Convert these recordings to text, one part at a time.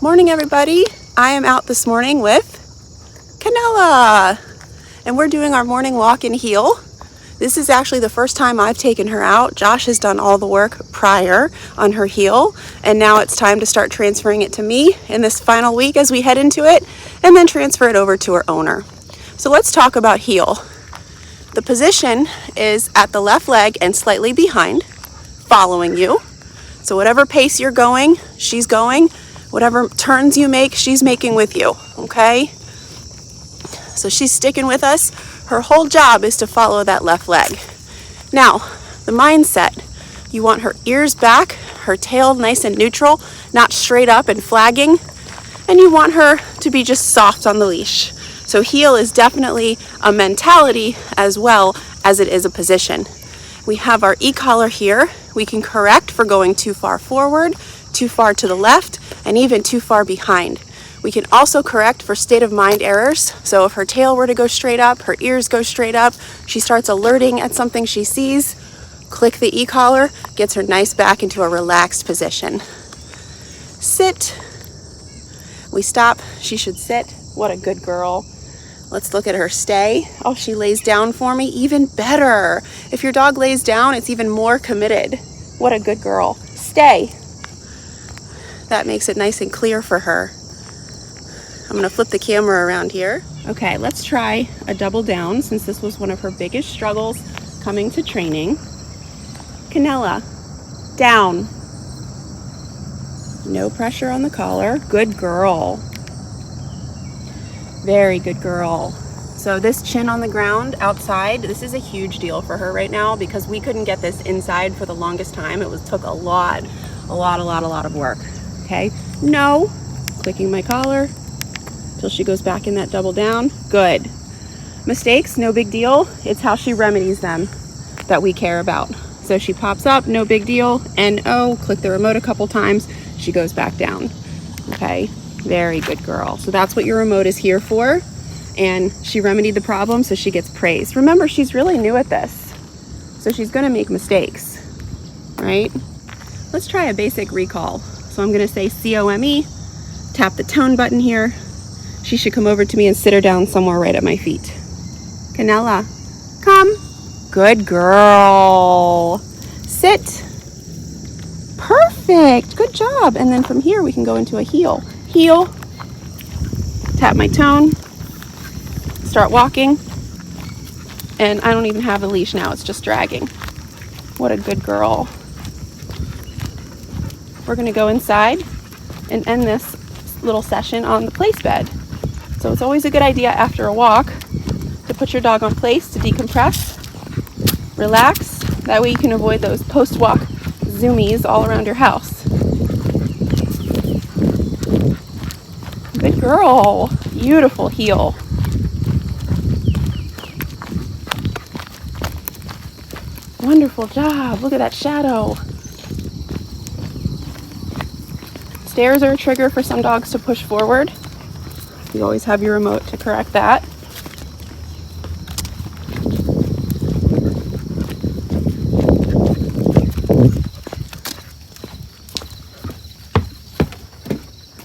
Morning, everybody. I am out this morning with Canela, and we're doing our morning walk and heel. This is actually the first time I've taken her out. Josh has done all the work prior on her heel, and now it's time to start transferring it to me in this final week as we head into it, and then transfer it over to her owner. So let's talk about heel. The position is at the left leg and slightly behind, following you. So whatever pace you're going, she's going. Whatever turns you make, she's making with you, okay? So she's sticking with us. Her whole job is to follow that left leg. Now, the mindset, you want her ears back, her tail nice and neutral, not straight up and flagging, and you want her to be just soft on the leash. So heel is definitely a mentality as well as it is a position. We have our e-collar here. We can correct for going too far forward, too far to the left, and even too far behind. We can also correct for state of mind errors. So if her tail were to go straight up, her ears go straight up, she starts alerting at something she sees, click the e-collar, gets her nice back into a relaxed position. Sit. We stop. She should sit. What a good girl. Let's look at her stay. Oh, she lays down for me. Even better. If your dog lays down, it's even more committed. What a good girl. Stay. That makes it nice and clear for her. I'm going to flip the camera around here. Okay, let's try a double down since this was one of her biggest struggles coming to training. Canela, down. No pressure on the collar. Good girl. Very good girl. So this chin on the ground outside, this is a huge deal for her right now because we couldn't get this inside for the longest time. It took a lot of work. Okay, no, clicking my collar till she goes back in that double down. Good. Mistakes, no big deal. It's how she remedies them that we care about. So she pops up, no big deal. N-O, click the remote a couple times, she goes back down. Okay, very good girl. So that's what your remote is here for. And she remedied the problem, so she gets praised. Remember, she's really new at this. So she's gonna make mistakes, right? Let's try a basic recall. So I'm gonna say C-O-M-E, tap the tone button here. She should come over to me and sit her down somewhere right at my feet. Canela, come. Good girl. Sit. Perfect, good job. And then from here we can go into a heel. Heel, tap my tone, start walking. And I don't even have a leash now, it's just dragging. What a good girl. We're gonna go inside and end this little session on the place bed. So it's always a good idea after a walk to put your dog on place to decompress, relax. That way you can avoid those post-walk zoomies all around your house. Good girl. Beautiful heel. Wonderful job. Look at that shadow. Stairs are a trigger for some dogs to push forward. You always have your remote to correct that.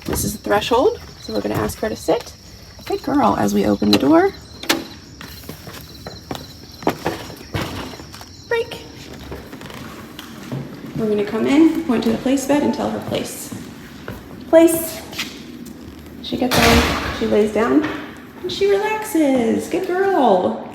This is the threshold, so we're going to ask her to sit. Good girl. As we open the door. Break. We're going to come in, point to the place bed, and tell her place. Place. She gets on, she lays down, and she relaxes. Good girl.